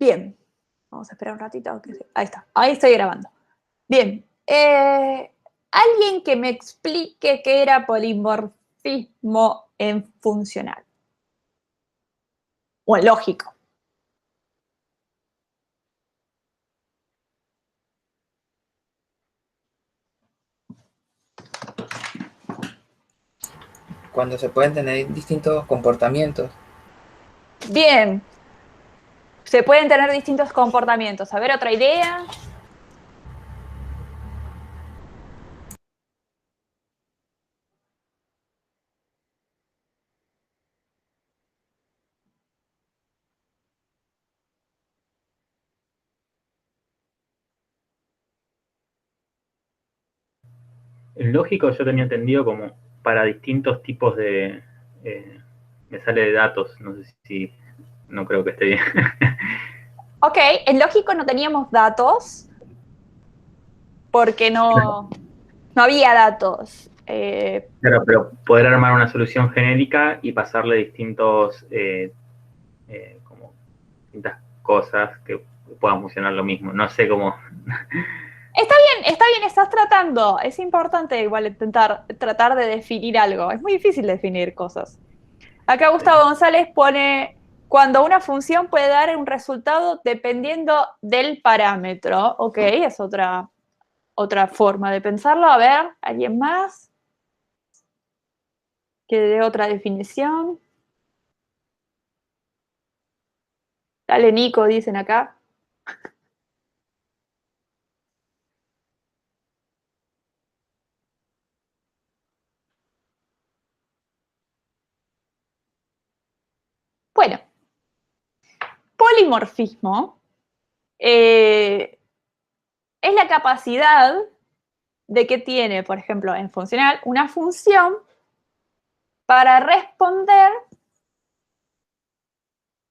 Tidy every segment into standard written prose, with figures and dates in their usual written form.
Bien. Vamos a esperar un ratito. Ahí está. Ahí estoy grabando. Bien. Alguien que me explique qué era polimorfismo en funcional. O en lógico. Cuando se pueden tener distintos comportamientos. Bien. Se pueden tener distintos comportamientos. A ver, otra idea. El lógico yo tenía entendido como para distintos tipos de... me sale de datos, no sé si... No creo que esté bien. Ok, en lógico no teníamos datos porque no había datos. Claro, pero poder armar una solución genérica y pasarle distintos... como distintas cosas que puedan funcionar lo mismo. No sé cómo... Está bien, estás tratando. Es importante igual intentar tratar de definir algo. Es muy difícil definir cosas. Acá Gustavo González pone, cuando una función puede dar un resultado dependiendo del parámetro. Ok, es otra forma de pensarlo. A ver, ¿alguien más que dé otra definición? Dale, Nico, dicen acá. Bueno, polimorfismo es la capacidad de que tiene, por ejemplo, en funcional, una función para responder,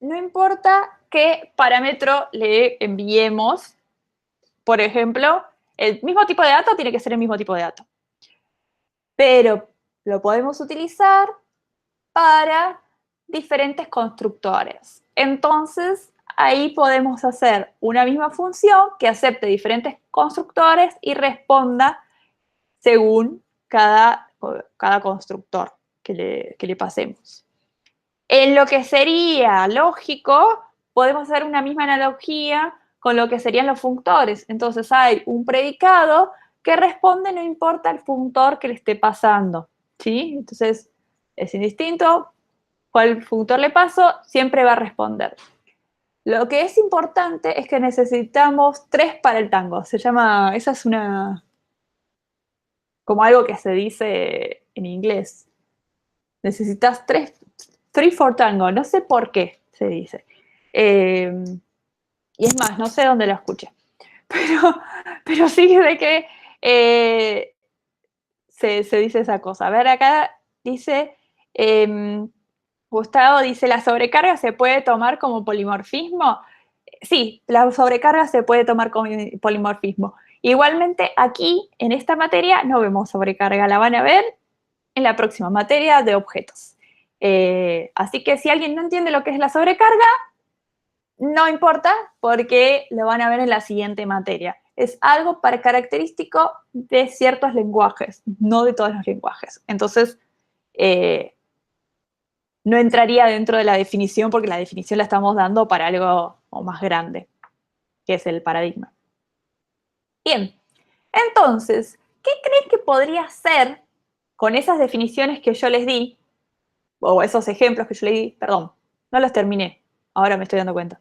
no importa qué parámetro le enviemos. Por ejemplo, el mismo tipo de dato tiene que ser el mismo tipo de dato. Pero lo podemos utilizar para diferentes constructores. Entonces, ahí podemos hacer una misma función que acepte diferentes constructores y responda según cada constructor que le pasemos. En lo que sería lógico, podemos hacer una misma analogía con lo que serían los functores. Entonces hay un predicado que responde no importa el functor que le esté pasando, ¿sí? Entonces es indistinto cuál functor le paso, siempre va a responder. Lo que es importante es que necesitamos 3 para el tango. Se llama, esa es como algo que se dice en inglés. Necesitas 3 for tango, no sé por qué se dice. Y es más, no sé dónde lo escuché. Pero sí de que se dice esa cosa. A ver, acá dice, Gustavo dice, ¿la sobrecarga se puede tomar como polimorfismo? Sí, la sobrecarga se puede tomar como polimorfismo. Igualmente, aquí, en esta materia, no vemos sobrecarga, la van a ver en la próxima materia de objetos. Así que si alguien no entiende lo que es la sobrecarga, no importa porque lo van a ver en la siguiente materia. Es algo característico de ciertos lenguajes, no de todos los lenguajes. Entonces, no entraría dentro de la definición porque la definición la estamos dando para algo más grande, que es el paradigma. Bien, entonces, ¿qué creen que podría ser con esas definiciones que yo les di, o esos ejemplos que yo les di? Perdón, no los terminé, ahora me estoy dando cuenta.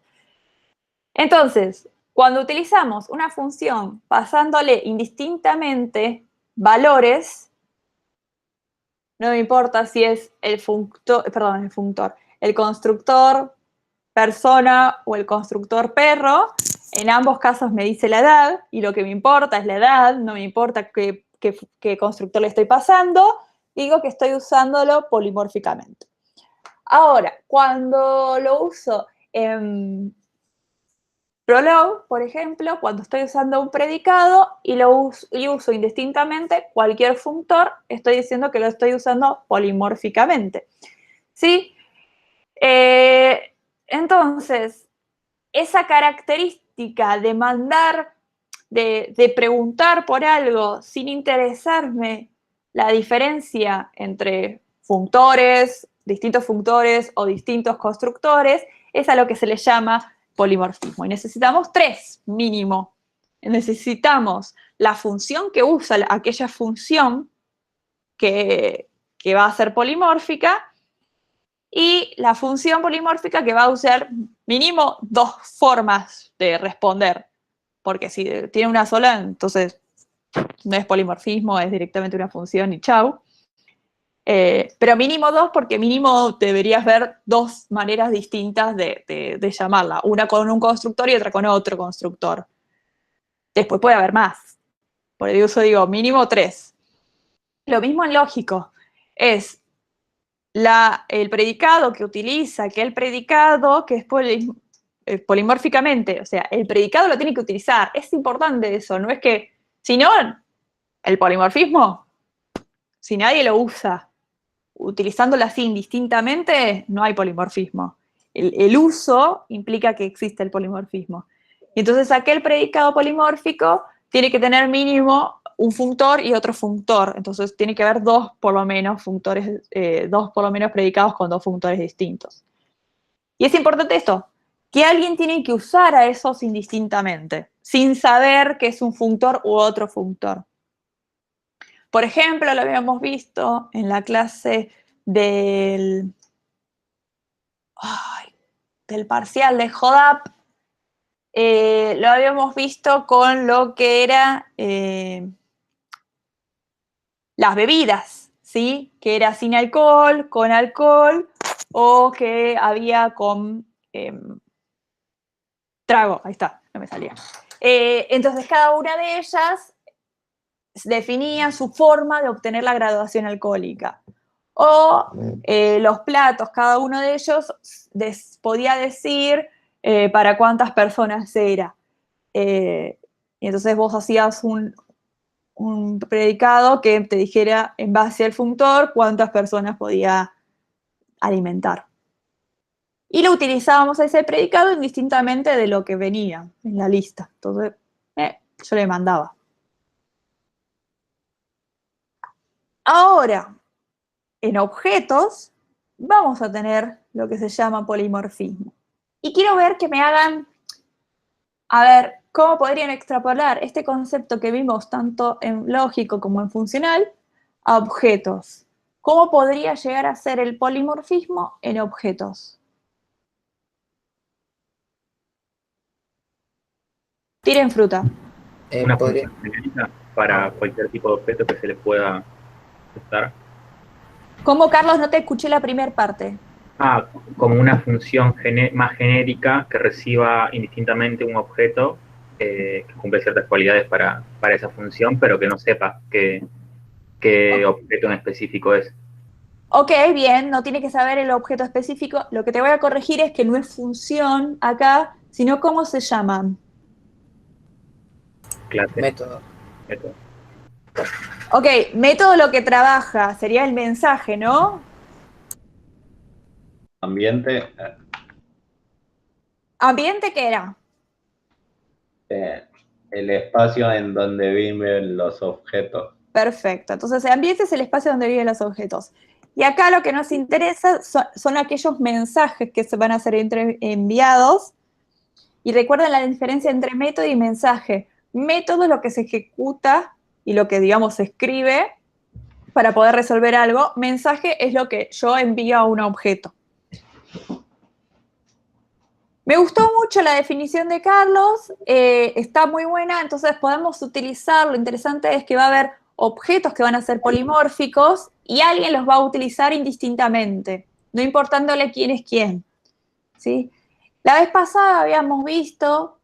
Entonces, cuando utilizamos una función pasándole indistintamente valores, no me importa si es el constructor persona o el constructor perro, en ambos casos me dice la edad y lo que me importa es la edad, no me importa qué constructor le estoy pasando, digo que estoy usándolo polimórficamente. Ahora, cuando lo uso en Prolog, por ejemplo, cuando estoy usando un predicado y uso indistintamente cualquier functor, estoy diciendo que lo estoy usando polimórficamente. ¿Sí? Entonces, esa característica de mandar, de preguntar por algo sin interesarme la diferencia entre distintos functores o distintos constructores, es a lo que se le llama polimorfismo. Y necesitamos 3 mínimo. Necesitamos la función que usa aquella función que va a ser polimórfica, y la función polimórfica que va a usar mínimo 2 formas de responder, porque si tiene una sola, entonces no es polimorfismo, es directamente una función y chau. Pero mínimo 2, porque mínimo deberías ver 2 maneras distintas de llamarla, una con un constructor y otra con otro constructor. Después puede haber más, por eso digo mínimo 3. Lo mismo en lógico, es el predicado que utiliza aquel predicado que es polimórficamente, o sea, el predicado lo tiene que utilizar. Es importante eso, no es que, si no, el polimorfismo, si nadie lo usa, utilizándolo así indistintamente, no hay polimorfismo. El uso implica que existe el polimorfismo. Y entonces aquel predicado polimórfico tiene que tener mínimo un functor y otro functor. Entonces tiene que haber 2 por lo menos functores, 2 por lo menos predicados con 2 functores distintos. Y es importante esto, que alguien tiene que usar a esos indistintamente, sin saber que es un functor u otro functor. Por ejemplo, lo habíamos visto en la clase del parcial de HODAP, lo habíamos visto con lo que era las bebidas, ¿sí? Que era sin alcohol, con alcohol, o que había con trago, ahí está, no me salía. Entonces cada una de ellas definía su forma de obtener la graduación alcohólica. O los platos, cada uno de ellos podía decir para cuántas personas era. Y entonces vos hacías un predicado que te dijera en base al functor cuántas personas podía alimentar. Y lo utilizábamos a ese predicado indistintamente de lo que venía en la lista. Entonces, yo le mandaba. Ahora, en objetos, vamos a tener lo que se llama polimorfismo. Y quiero ver que me hagan, a ver, cómo podrían extrapolar este concepto que vimos tanto en lógico como en funcional a objetos. ¿Cómo podría llegar a ser el polimorfismo en objetos? Tiren fruta. Una Podría, función genérica para cualquier tipo de objeto que se le pueda usar. ¿Cómo, Carlos? No te escuché la primera parte. Ah, como una función más genérica que reciba indistintamente un objeto que cumple ciertas cualidades para esa función, pero que no sepa qué objeto en específico es. Ok, bien, no tiene que saber el objeto específico. Lo que te voy a corregir es que no es función acá, sino cómo se llaman. Clase, método. método. Ok, método lo que trabaja sería el mensaje, ¿no? Ambiente, ¿Ambiente qué era? eh, el espacio en donde viven los objetos. Perfecto. Entonces, el ambiente es el espacio donde viven los objetos. Y acá lo que nos interesa son aquellos mensajes que se van a ser enviados. Y recuerden la diferencia entre método y mensaje. Método es lo que se ejecuta y lo que, digamos, se escribe para poder resolver algo. Mensaje es lo que yo envío a un objeto. Me gustó mucho la definición de Carlos, está muy buena, entonces podemos utilizar, lo interesante es que va a haber objetos que van a ser polimórficos y alguien los va a utilizar indistintamente, no importándole quién es quién, ¿sí? La vez pasada habíamos visto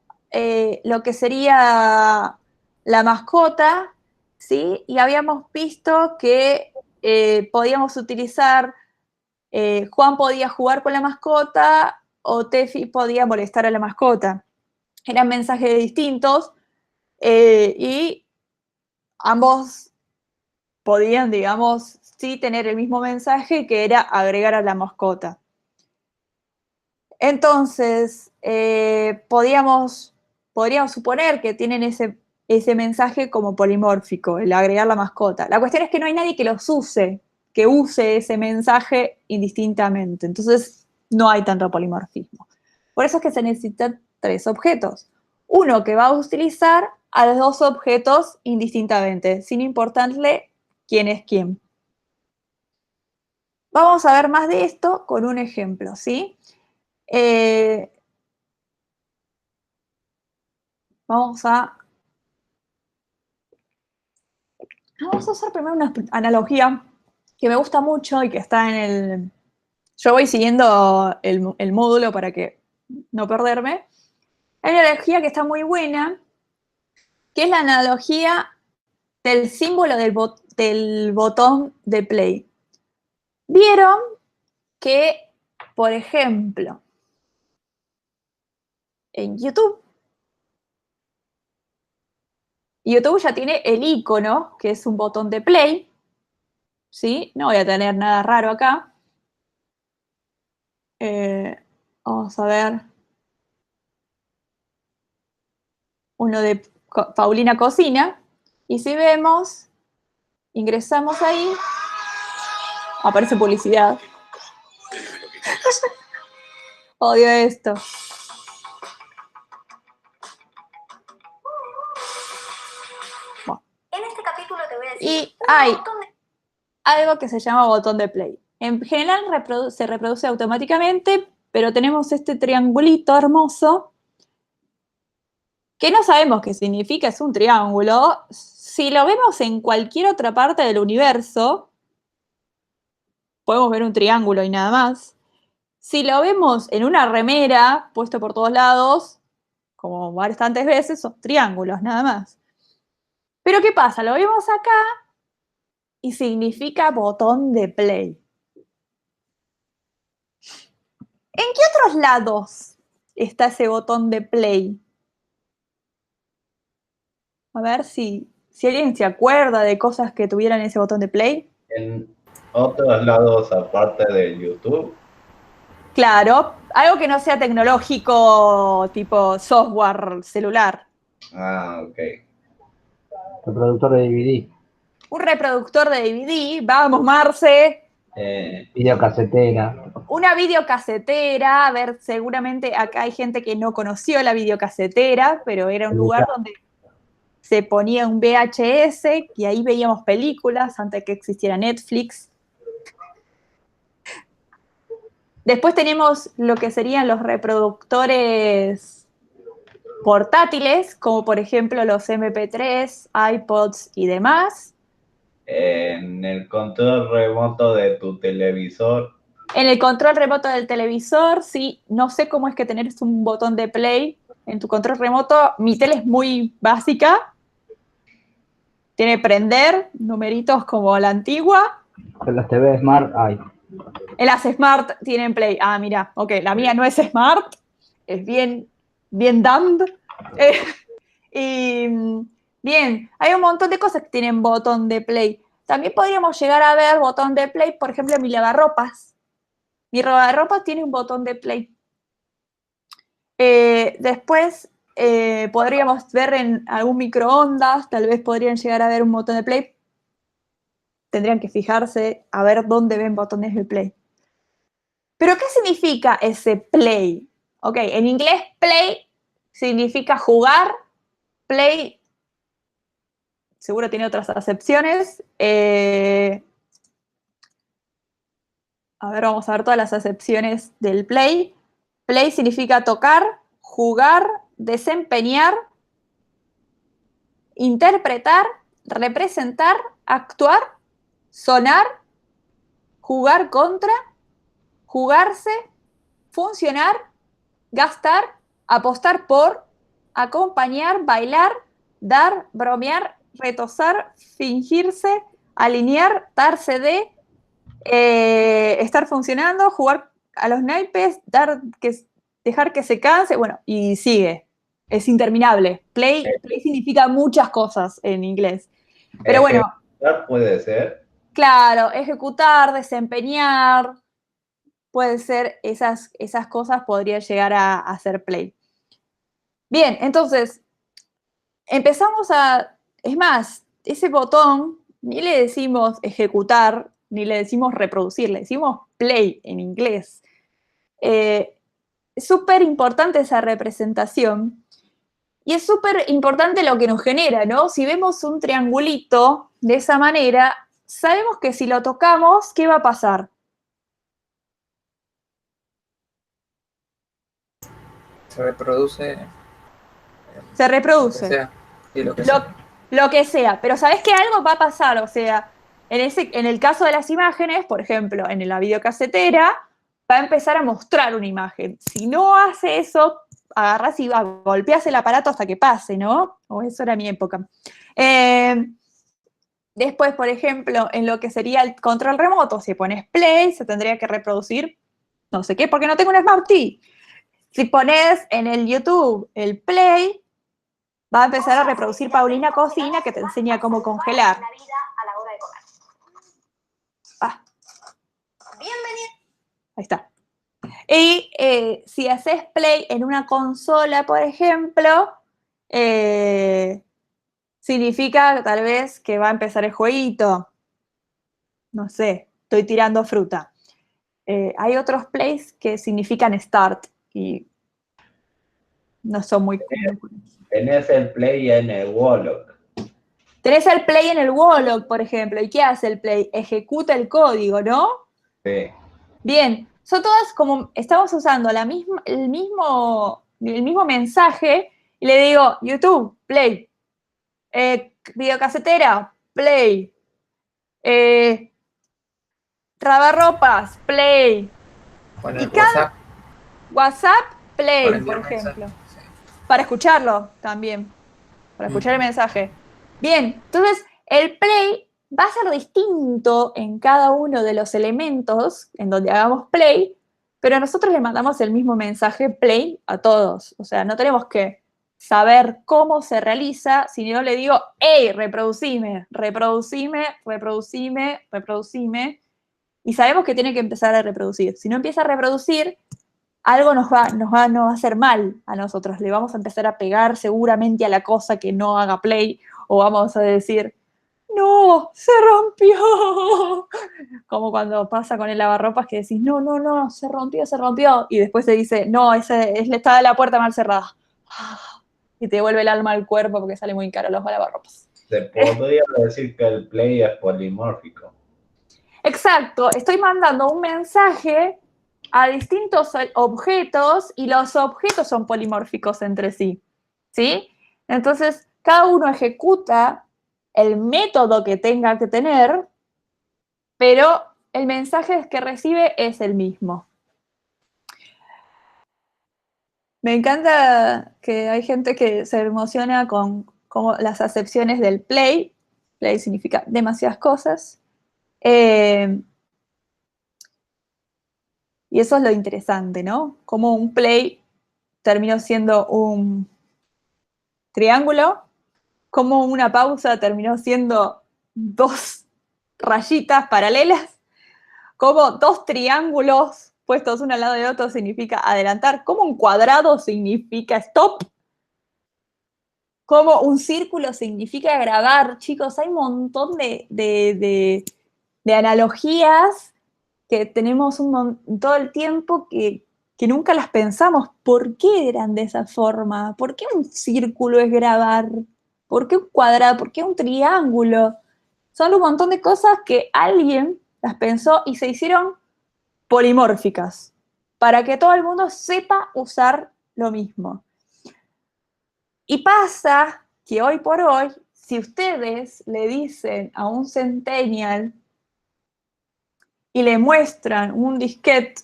lo que sería la mascota, ¿sí? Y habíamos visto que podíamos utilizar, Juan podía jugar con la mascota o Tefi podía molestar a la mascota. Eran mensajes distintos y ambos podían, digamos, sí tener el mismo mensaje que era agregar a la mascota. Entonces, podríamos suponer que tienen ese mensaje como polimórfico, el agregar la mascota. La cuestión es que no hay nadie que use ese mensaje indistintamente. Entonces, no hay tanto polimorfismo. Por eso es que se necesitan 3 objetos. Uno que va a utilizar a los 2 objetos indistintamente, sin importarle quién es quién. Vamos a ver más de esto con un ejemplo, ¿sí? Vamos a usar primero una analogía que me gusta mucho y que está en el... Yo voy siguiendo el módulo para que no perderme. Hay una analogía que está muy buena, que es la analogía del símbolo del botón de play. Vieron que, por ejemplo, en YouTube ya tiene el icono, que es un botón de play, ¿sí? No voy a tener nada raro acá. Vamos a ver. Uno de Paulina Cocina. Y si vemos, ingresamos ahí, aparece publicidad. Odio esto. Bueno. En este capítulo te voy a decir Y hay algo que se llama botón de play. En general se reproduce automáticamente, pero tenemos este triangulito hermoso que no sabemos qué significa, es un triángulo. Si lo vemos en cualquier otra parte del universo, podemos ver un triángulo y nada más. Si lo vemos en una remera, puesto por todos lados, como bastantes veces, son triángulos nada más. Pero ¿qué pasa? Lo vemos acá y significa botón de play. ¿En qué otros lados está ese botón de play? A ver si alguien se acuerda de cosas que tuvieran ese botón de play. En otros lados aparte de YouTube. Claro, algo que no sea tecnológico, tipo software celular. Ah, ok. Reproductor de DVD. Un reproductor de DVD, vamos Marce. Videocasetera. Una videocasetera, a ver, seguramente acá hay gente que no conoció la videocasetera, pero era un lugar donde se ponía un VHS y ahí veíamos películas antes que existiera Netflix. Después tenemos lo que serían los reproductores portátiles, como por ejemplo los MP3, iPods y demás. En el control remoto de tu televisor. En el control remoto del televisor, sí, no sé cómo es que tenés un botón de play en tu control remoto. Mi tele es muy básica. Tiene prender, numeritos como la antigua. En las TV Smart hay. En las Smart tienen play. Ah, mira, ok, la mía no es Smart, es bien dumb. Y bien, hay un montón de cosas que tienen botón de play. También podríamos llegar a ver botón de play, por ejemplo, en mi lavarropas. Mi lavarropas tiene un botón de play. Después podríamos ver en algún microondas, tal vez podrían llegar a ver un botón de play. Tendrían que fijarse a ver dónde ven botones de play. ¿Pero qué significa ese play? Ok, en inglés play significa jugar, play seguro tiene otras acepciones. A ver, vamos a ver todas las acepciones del play. Play significa tocar, jugar, desempeñar, interpretar, representar, actuar, sonar, jugar contra, jugarse, funcionar, gastar, apostar por, acompañar, bailar, dar, bromear, retosar, fingirse, alinear, darse de, estar funcionando, jugar a los naipes, dejar que se canse, bueno, y sigue. Es interminable. Play significa muchas cosas en inglés. Pero bueno. Puede ser. Claro, ejecutar, desempeñar, puede ser esas cosas, podría llegar a hacer play. Bien, entonces, empezamos es más, ese botón, ni le decimos ejecutar, ni le decimos reproducir, le decimos play en inglés. Es súper importante esa representación y es súper importante lo que nos genera, ¿no? Si vemos un triangulito de esa manera, sabemos que si lo tocamos, ¿qué va a pasar? Se reproduce. Se Lo que reproduce. sea. Y lo que sea. Lo que sea, pero sabes que algo va a pasar, o sea, en el caso de las imágenes, por ejemplo, en la videocasetera, va a empezar a mostrar una imagen. Si no hace eso, agarras y golpeas el aparato hasta que pase, ¿no? O eso era mi época. Después, por ejemplo, en lo que sería el control remoto, si pones play, se tendría que reproducir no sé qué, porque no tengo un Smart TV. Si pones en el YouTube el play, va a empezar a reproducir Paulina Cocina, que te enseña cómo congelar. La vida a la hora de comer. Ah, Bienvenido. ahí está. Y si haces play en una consola, por ejemplo, significa tal vez que va a empezar el jueguito. No sé, estoy tirando fruta. Hay otros plays que significan start y no son muy comunes. Tenés el play en el Wolock. Tenés el play en el Wolock, por ejemplo. ¿Y qué hace el play? Ejecuta el código, ¿no? Sí. Bien, son todas como, estamos usando el mismo mensaje y le digo, YouTube, play. Videocasetera, play. Trabarropas, play. Con Y el cada WhatsApp, para play, enviar por ejemplo. mensajes. Sí. Para escucharlo también, para escuchar el mensaje. Bien, entonces el play va a ser distinto en cada uno de los elementos en donde hagamos play, pero nosotros le mandamos el mismo mensaje play a todos. O sea, no tenemos que saber cómo se realiza, sino le digo, hey, reproducime, reproducime, reproducime, reproducime, y sabemos que tiene que empezar a reproducir. Si no empieza a reproducir, algo nos va a hacer mal a nosotros. Le vamos a empezar a pegar seguramente a la cosa que no haga play, o vamos a decir, no, se rompió. Como cuando pasa con el lavarropas que decís, no, no, no, se rompió. Y después se dice, no, estaba la puerta mal cerrada. Y te vuelve el alma al cuerpo porque sale muy caro los lavarropas. Se podría decir que el play es polimórfico. Exacto, estoy mandando un mensaje a distintos objetos y los objetos son polimórficos entre sí, ¿sí? Entonces, cada uno ejecuta el método que tenga que tener, pero el mensaje que recibe es el mismo. Me encanta que hay gente que se emociona con como las acepciones del play. Play significa demasiadas cosas. Y eso es lo interesante, ¿no? Como un play terminó siendo un triángulo, como una pausa terminó siendo dos rayitas paralelas, como dos triángulos puestos uno al lado de otro significa adelantar, como un cuadrado significa stop, como un círculo significa grabar. Chicos, hay un montón de analogías que tenemos todo el tiempo que nunca las pensamos. ¿Por qué eran de esa forma? ¿Por qué un círculo es grabar? ¿Por qué un cuadrado? ¿Por qué un triángulo? Son un montón de cosas que alguien las pensó y se hicieron polimórficas para que todo el mundo sepa usar lo mismo. Y pasa que hoy por hoy, si ustedes le dicen a un centennial y le muestran un disquete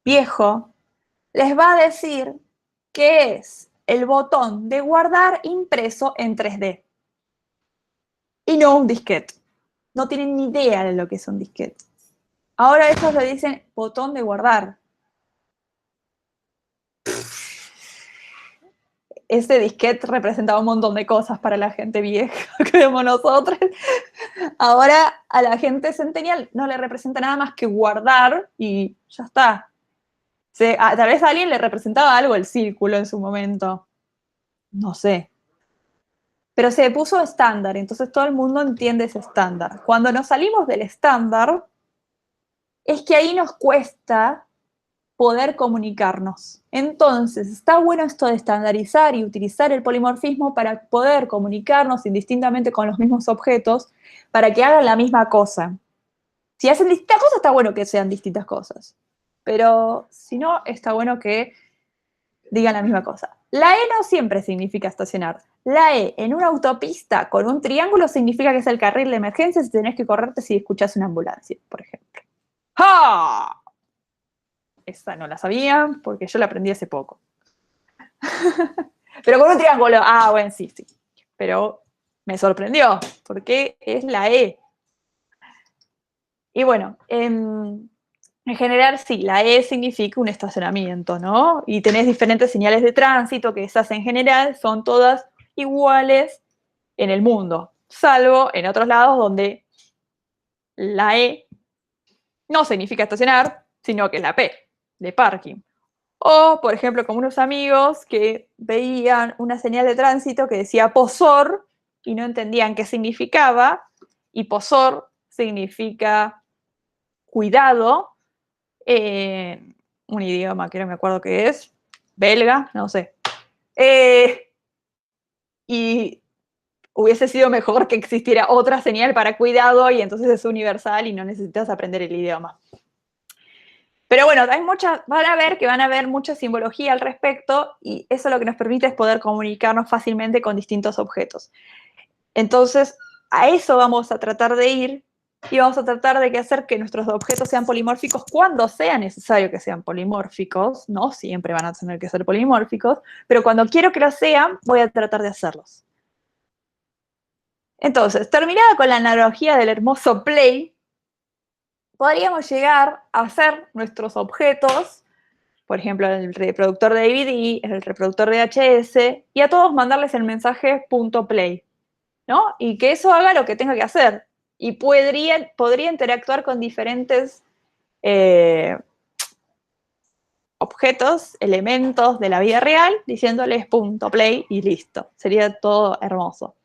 viejo, les va a decir que es el botón de guardar impreso en 3D y no un disquete. No tienen ni idea de lo que es un disquete. Ahora ellos le dicen botón de guardar. Ese disquete representaba un montón de cosas para la gente vieja, como nosotros. Ahora a la gente centennial no le representa nada más que guardar y ya está. Tal vez a alguien le representaba algo el círculo en su momento. No sé. Pero se puso estándar, entonces todo el mundo entiende ese estándar. Cuando nos salimos del estándar, es que ahí nos cuesta poder comunicarnos. Entonces, está bueno esto de estandarizar y utilizar el polimorfismo para poder comunicarnos indistintamente con los mismos objetos, para que hagan la misma cosa. Si hacen distintas cosas, está bueno que sean distintas cosas. Pero si no, está bueno que digan la misma cosa. La E no siempre significa estacionar. La E en una autopista con un triángulo significa que es el carril de emergencia si tenés que correrte si escuchás una ambulancia, por ejemplo. ¡Ja! Esa no la sabía porque yo la aprendí hace poco. Pero con un triángulo. Ah, bueno, sí. Pero me sorprendió porque es la E. Y bueno, en general sí, la E significa un estacionamiento, ¿no? Y tenés diferentes señales de tránsito que esas en general son todas iguales en el mundo, salvo en otros lados donde la E no significa estacionar, sino que es la P, de parking. O, por ejemplo, como unos amigos que veían una señal de tránsito que decía posor y no entendían qué significaba, y posor significa cuidado, un idioma que no me acuerdo qué es, belga, no sé. Y hubiese sido mejor que existiera otra señal para cuidado y entonces es universal y no necesitas aprender el idioma. Pero bueno, van a ver mucha simbología al respecto y eso lo que nos permite es poder comunicarnos fácilmente con distintos objetos. Entonces, a eso vamos a tratar de ir y vamos a tratar de hacer que nuestros objetos sean polimórficos cuando sea necesario que sean polimórficos. No siempre van a tener que ser polimórficos, pero cuando quiero que lo sean, voy a tratar de hacerlos. Entonces, terminada con la analogía del hermoso Play, podríamos llegar a hacer nuestros objetos, por ejemplo, el reproductor de DVD, el reproductor de VHS, y a todos mandarles el mensaje .play, ¿no? Y que eso haga lo que tenga que hacer. Y podría interactuar con diferentes objetos, elementos de la vida real, diciéndoles .play y listo. Sería todo hermoso.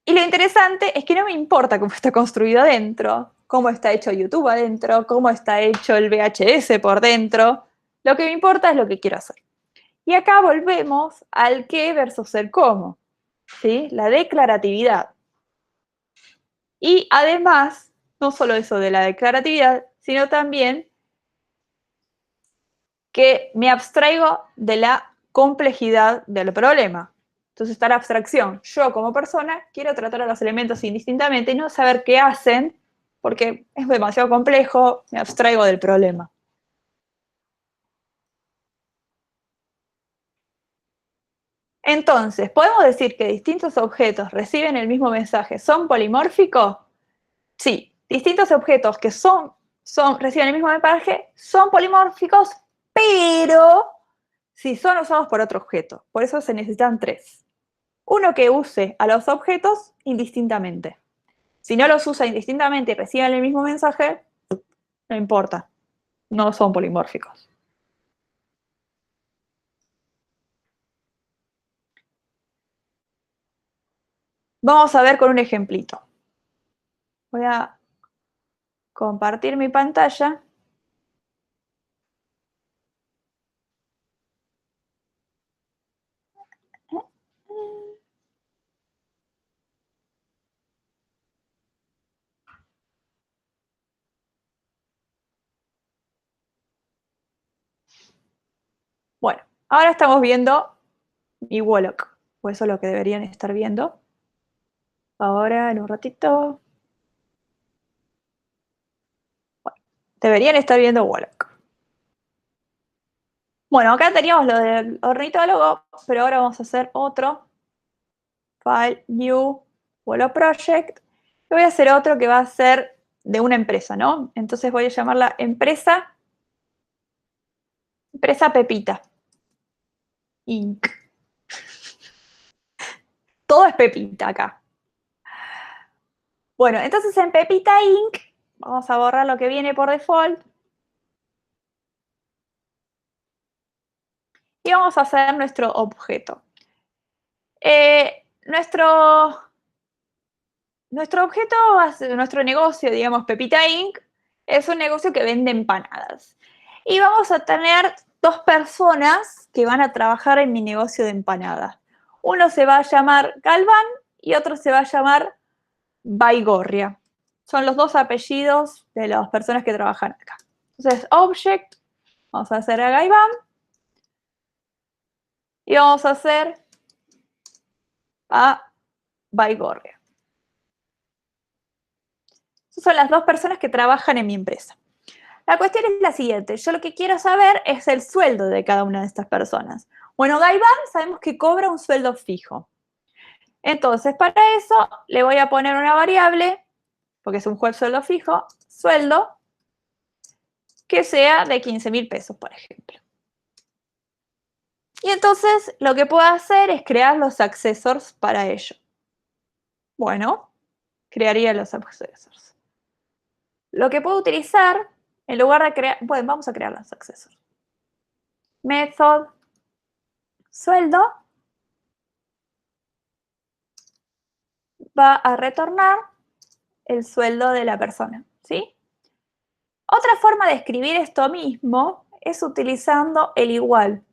Y lo interesante es que no me importa cómo está construido adentro, cómo está hecho YouTube adentro, cómo está hecho el VHS por dentro. Lo que me importa es lo que quiero hacer. Y acá volvemos al qué versus el cómo, ¿sí? La declaratividad. Y además, no solo eso de la declaratividad, sino también que me abstraigo de la complejidad del problema. Entonces está la abstracción. Yo como persona quiero tratar a los elementos indistintamente y no saber qué hacen porque es demasiado complejo, me abstraigo del problema. Entonces, ¿podemos decir que distintos objetos reciben el mismo mensaje son polimórficos? Sí, distintos objetos que reciben el mismo mensaje son polimórficos, pero si son usados por otro objeto. Por eso se necesitan tres. Uno que use a los objetos indistintamente. Si no los usa indistintamente y reciben el mismo mensaje, no importa, no son polimórficos. Vamos a ver con un ejemplito. Voy a compartir mi pantalla. Bueno, ahora estamos viendo mi Wolock, o eso es lo que deberían estar viendo. Ahora, en un ratito. Bueno, deberían estar viendo Wolock. Bueno, acá teníamos lo del ornitólogo, pero ahora vamos a hacer otro. File, New, Wolock Project. Y voy a hacer otro que va a ser de una empresa, ¿no? Entonces voy a llamarla empresa Pepita. Inc. Todo es Pepita acá. Bueno, entonces en Pepita Inc. vamos a borrar lo que viene por default. Y vamos a hacer nuestro objeto. Nuestro objeto, nuestro negocio, digamos, Pepita Inc., es un negocio que vende empanadas. Y vamos a tener 2 personas que van a trabajar en mi negocio de empanadas. Uno se va a llamar Galván y otro se va a llamar Baigorria. Son los 2 apellidos de las personas que trabajan acá. Entonces, object, vamos a hacer a Galván y vamos a hacer a Baigorria. Son las 2 personas que trabajan en mi empresa. La cuestión es la siguiente. Yo lo que quiero saber es el sueldo de cada una de estas personas. Bueno, Galván sabemos que cobra un sueldo fijo. Entonces, para eso le voy a poner una variable, porque es un sueldo fijo, sueldo, que sea de 15.000 pesos, por ejemplo. Y entonces lo que puedo hacer es crear los accessors para ello. Bueno, crearía los accessors. Lo que puedo utilizar, en lugar de crear, bueno, vamos a crear los accessors. Method, sueldo, va a retornar el sueldo de la persona, ¿sí? Otra forma de escribir esto mismo es utilizando el igual.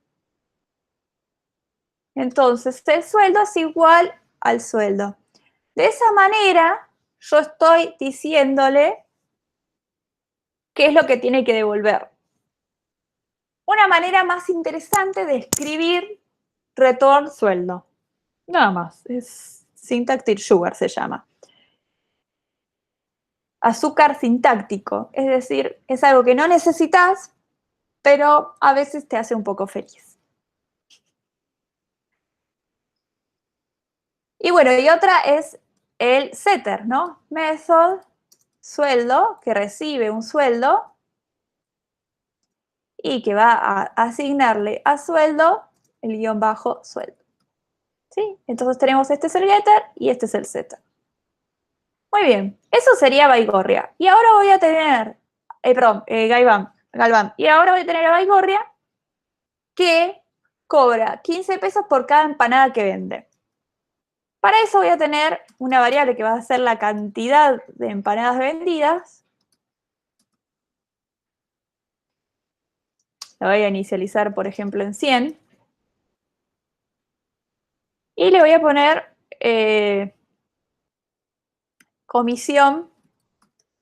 Entonces, el sueldo es igual al sueldo. De esa manera, yo estoy diciéndole qué es lo que tiene que devolver. Una manera más interesante de escribir return sueldo. Nada más, es syntactic sugar se llama. Azúcar sintáctico, es decir, es algo que no necesitas, pero a veces te hace un poco feliz. Y bueno, y otra es el setter, ¿no? Method, sueldo, que recibe un sueldo y que va a asignarle a sueldo el guión bajo sueldo. ¿Sí? Entonces tenemos este es el getter y este es el setter. Muy bien, eso sería Baigorria. Y ahora voy a tener, Galván. Y ahora voy a tener a Baigorria que cobra 15 pesos por cada empanada que vende. Para eso voy a tener una variable que va a ser la cantidad de empanadas vendidas. La voy a inicializar, por ejemplo, en 100. Y le voy a poner comisión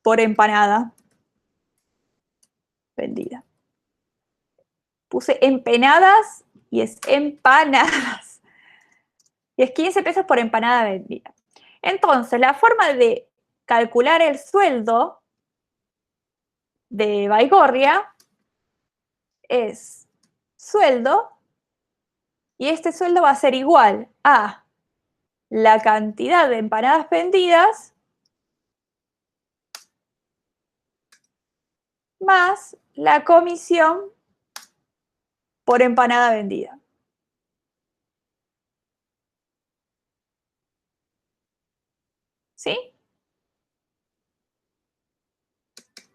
por empanada vendida. Puse empanadas y es empanadas. Y es 15 pesos por empanada vendida. Entonces, la forma de calcular el sueldo de Baigorria es sueldo, y este sueldo va a ser igual a la cantidad de empanadas vendidas más la comisión por empanada vendida. ¿Sí?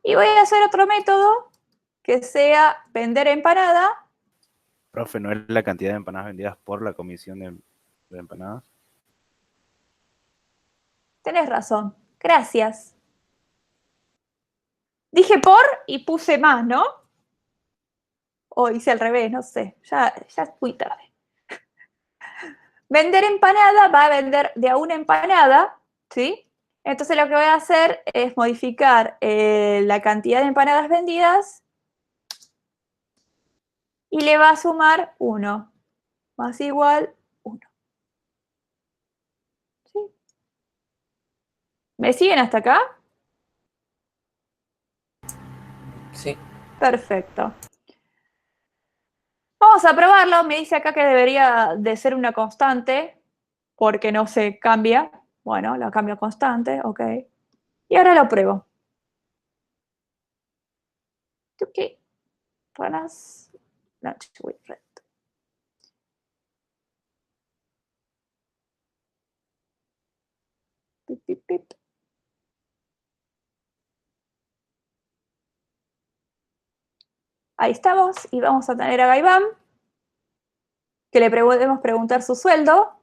Y voy a hacer otro método que sea vender empanada. Profe, ¿no es la cantidad de empanadas vendidas por la comisión de empanadas? Tenés razón. Gracias. Dije por y puse más, ¿no? O hice al revés, no sé. Ya es muy tarde. Vender empanada va a vender de a una empanada, ¿sí? Entonces lo que voy a hacer es modificar la cantidad de empanadas vendidas y le va a sumar 1 más igual 1. ¿Sí? ¿Me siguen hasta acá? Sí. Perfecto. Vamos a probarlo. Me dice acá que debería de ser una constante porque no se cambia. Bueno, lo cambio a constante, ok. Y ahora lo pruebo. Ok. Panas lunch with red. Pip, pip, pip. Ahí estamos, y vamos a tener a Gaibán, que le podemos preguntar su sueldo,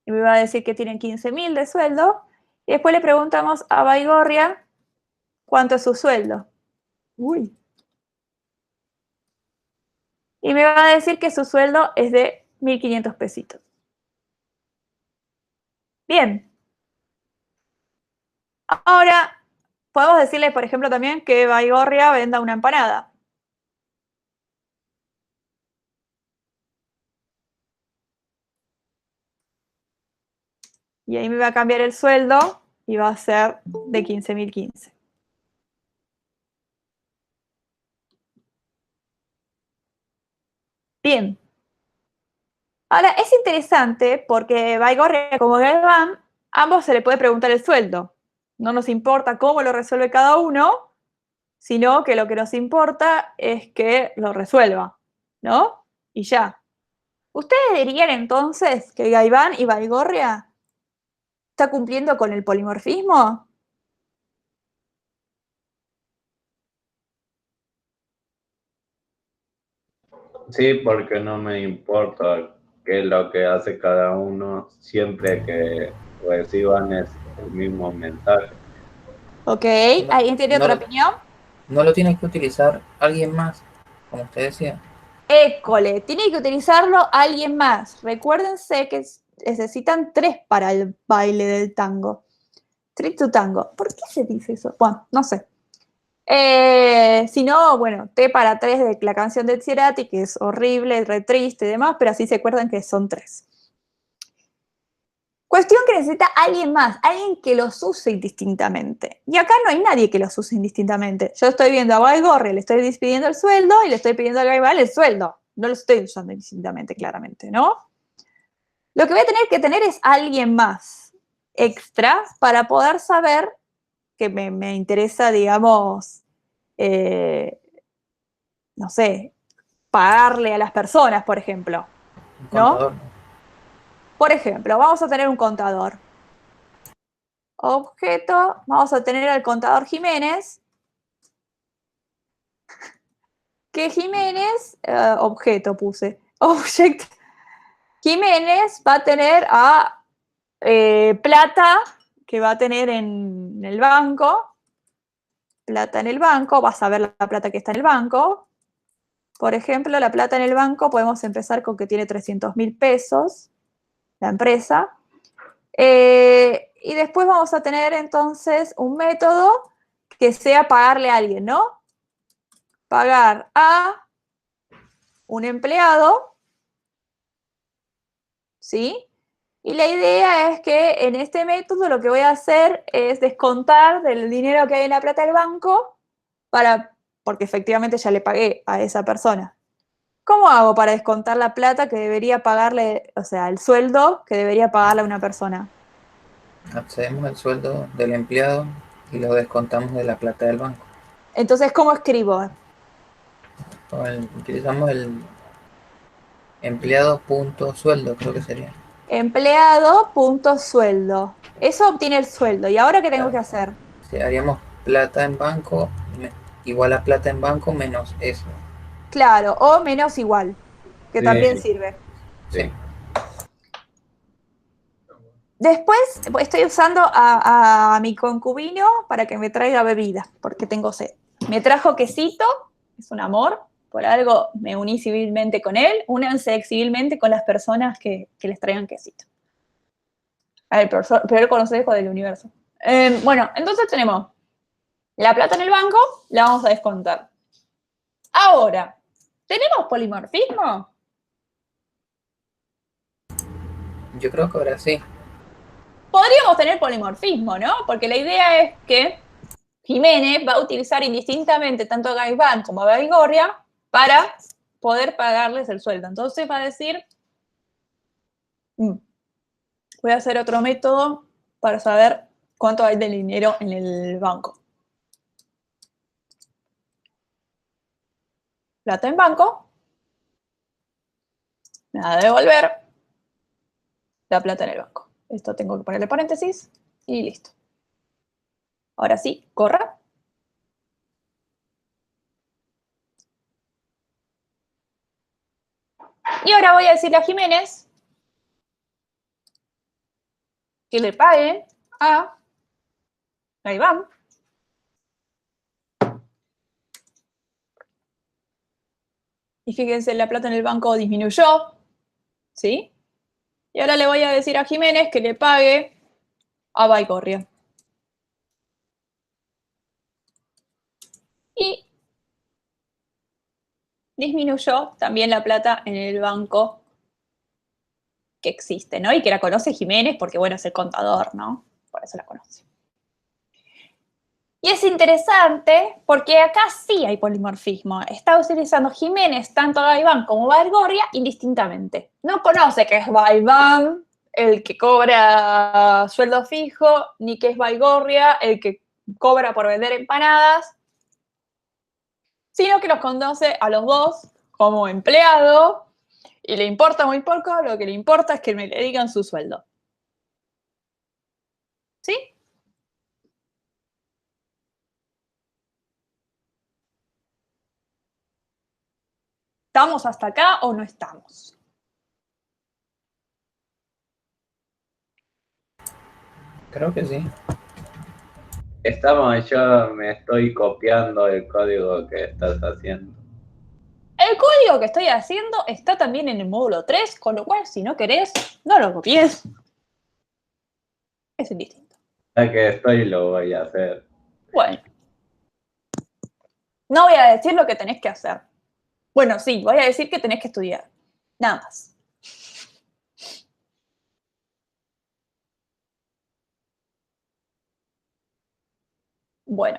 y me va a decir que tienen 15.000 de sueldo, y después le preguntamos a Baigorria cuánto es su sueldo. Uy. Y me va a decir que su sueldo es de 1.500 pesitos. Bien. Ahora, podemos decirle, por ejemplo, también que Baigorria venda una empanada. Y ahí me va a cambiar el sueldo y va a ser de 15.015. Bien. Ahora, es interesante porque Baigorria como Gaibán, ambos se le puede preguntar el sueldo. No nos importa cómo lo resuelve cada uno, sino que lo que nos importa es que lo resuelva, ¿no? Y ya. ¿Ustedes dirían entonces que Gaibán y Baigorria está cumpliendo con el polimorfismo? Sí, porque no me importa qué es lo que hace cada uno siempre que reciban el mismo mensaje. Ok, No, ¿alguien tiene no otra lo, opinión? no lo tiene que utilizar alguien más, como usted decía. École, tiene que utilizarlo alguien más. Recuérdense que necesitan 3 para el baile del tango. Street to tango. ¿Por qué se dice eso? Bueno, no sé. Si no, bueno, T para 3 de la canción de Cerati, que es horrible, re triste y demás, pero así se acuerdan que son 3. Cuestión que necesita alguien más, alguien que los use indistintamente. Y acá no hay nadie que los use indistintamente. Yo estoy viendo a Baigorria, le estoy pidiendo el sueldo y le estoy pidiendo a Gaibal el sueldo. No lo estoy usando indistintamente, claramente, ¿no? Lo que voy a tener que tener es alguien más extra para poder saber que me interesa, digamos, no sé, pagarle a las personas, por ejemplo, Un ¿no? contador. Por ejemplo, vamos a tener un contador. Objeto, vamos a tener al contador Jiménez, que Jiménez, objeto puse, object, Jiménez va a tener a plata que va a tener en el banco, plata en el banco, vas a ver la plata que está en el banco. Por ejemplo, la plata en el banco podemos empezar con que tiene 300.000 pesos, la empresa. Y después vamos a tener entonces un método que sea pagarle a alguien, ¿no? Pagar a un empleado, ¿sí? Y la idea es que en este método lo que voy a hacer es descontar del dinero que hay en la plata del banco porque efectivamente ya le pagué a esa persona. ¿Cómo hago para descontar la plata que debería pagarle, o sea, el sueldo que debería pagarle a una persona? Accedemos al sueldo del empleado y lo descontamos de la plata del banco. Entonces, ¿cómo escribo? Utilizamos el empleado punto sueldo, creo que sería. Empleado punto sueldo. Eso obtiene el sueldo. ¿Y ahora qué tengo que hacer? Sí, haríamos plata en banco igual a plata en banco menos eso. Claro, o menos igual, que también Sí, sirve. Sí. sí. Después estoy usando a mi concubino para que me traiga bebida, porque tengo sed. Me trajo quesito, es un amor, por algo me uní civilmente con él, únanse civilmente con las personas que les traigan quesito. El peor consejo del universo. Bueno, entonces tenemos la plata en el banco, la vamos a descontar. Ahora, ¿tenemos polimorfismo? Yo creo que ahora sí. Podríamos tener polimorfismo, ¿no? Porque la idea es que Jiménez va a utilizar indistintamente tanto a Gaibán como a Baigorria para poder pagarles el sueldo. Entonces va a decir, voy a hacer otro método para saber cuánto hay de dinero en el banco. Plata en banco, me va a devolver la plata en el banco. Esto tengo que ponerle paréntesis y listo. Ahora sí, corra. y ahora voy a decirle a Jiménez que le pague a Gaibán y fíjense, la plata en el banco disminuyó, ¿sí? Y ahora le voy a decir a Jiménez que le pague a Baigorria. Y disminuyó también la plata en el banco que existe, ¿no? Y que la conoce Jiménez porque, bueno, es el contador, ¿no? Por eso la conoce. Y es interesante porque acá sí hay polimorfismo. Está utilizando Jiménez tanto a Gaibán como a Baigorria indistintamente. No conoce que es Gaibán el que cobra sueldo fijo, ni que es Baigorria el que cobra por vender empanadas, sino que los conoce a los dos como empleado y le importa muy poco, lo que le importa es que me le digan su sueldo. ¿Sí? ¿Estamos hasta acá o no estamos? Creo que sí. Yo me estoy copiando el código que estás haciendo. El código que estoy haciendo está también en el módulo 3, con lo cual, si no querés, no lo copies. Es indistinto. Ya que estoy, lo voy a hacer. Bueno. No voy a decir lo que tenés que hacer. Bueno, sí, voy a decir que tenés que estudiar. Nada más. Bueno.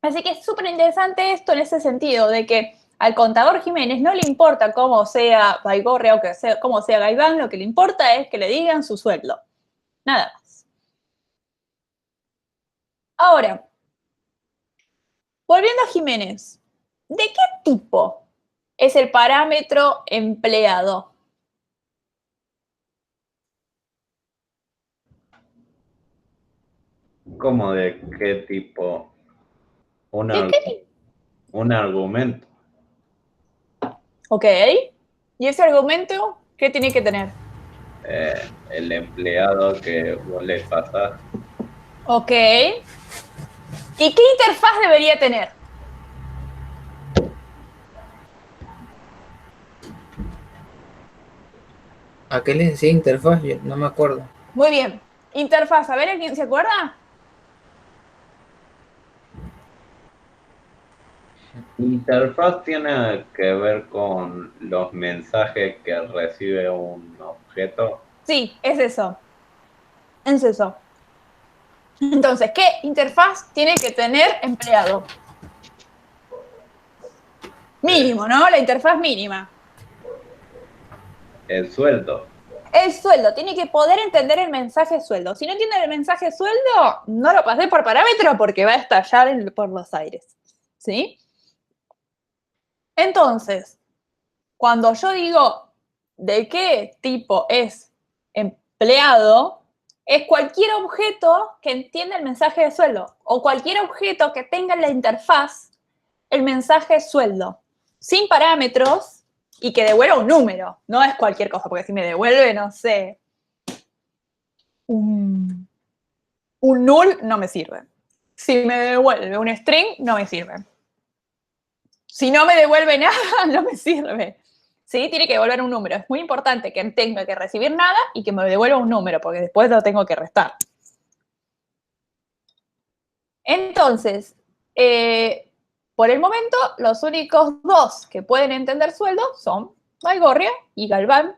Así que es súper interesante esto en ese sentido, de que al contador Jiménez no le importa cómo sea Baigorria o cómo sea Gaibán, lo que le importa es que le digan su sueldo. Nada más. Ahora, volviendo a Jiménez, ¿de qué tipo es el parámetro empleado? ¿Cómo de qué tipo? ¿De qué? Un argumento. Ok. ¿Y ese argumento qué tiene que tener? El empleado que vos le pasás. Ok. ¿Y qué interfaz debería tener? ¿A qué le decía interfaz? Yo no me acuerdo. Muy bien. Interfaz, a ver, ¿alguien se acuerda? Interfaz tiene que ver con los mensajes que recibe un objeto. Sí, es eso. Es eso. Entonces, ¿qué interfaz tiene que tener empleado? Mínimo, ¿no? La interfaz mínima. El sueldo. El sueldo, tiene que poder entender el mensaje sueldo. Si no entiende el mensaje sueldo, no lo pasé por parámetro porque va a estallar por los aires. ¿Sí? Entonces, cuando yo digo de qué tipo es empleado, es cualquier objeto que entienda el mensaje de sueldo o cualquier objeto que tenga en la interfaz el mensaje sueldo, sin parámetros y que devuelva un número. No es cualquier cosa, porque si me devuelve, no sé, un null, no me sirve. Si me devuelve un string, no me sirve. Si no me devuelve nada, no me sirve. ¿Sí? Tiene que devolver un número. Es muy importante que tenga que recibir nada y que me devuelva un número, porque después lo tengo que restar. Entonces, por el momento, los únicos dos que pueden entender sueldo son Baigorria y Galván,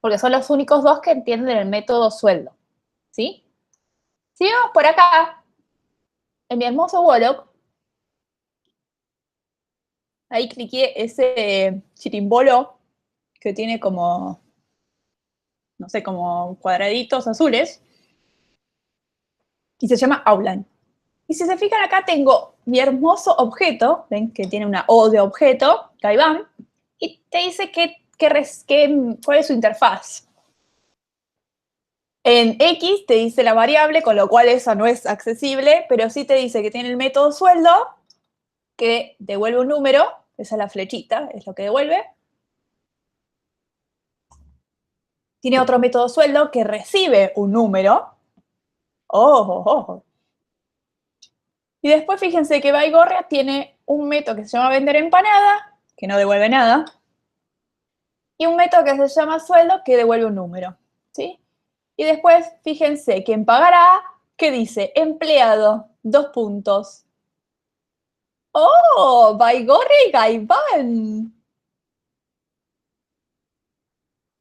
porque son los únicos dos que entienden el método sueldo. ¿Sí? Si vemos por acá, en mi hermoso Wolock, ahí cliqué ese chirimbolo que tiene como, no sé, como cuadraditos azules, y se llama Outline. Y si se fijan acá tengo mi hermoso objeto, ven que tiene una O de objeto, Gaibán, y te dice cuál es su interfaz. En X te dice la variable, con lo cual esa no es accesible, pero sí te dice que tiene el método sueldo, que devuelve un número, esa es la flechita, es lo que devuelve, tiene otro método sueldo que recibe un número. Ojo, ojo. Y después fíjense que Baigorria tiene un método que se llama vender empanada, que no devuelve nada, y un método que se llama sueldo, que devuelve un número, ¿sí? Y después, fíjense que en pagará, ¿qué dice? Empleado, 2 puntos. ¡Oh! Baigorria y Gaiván.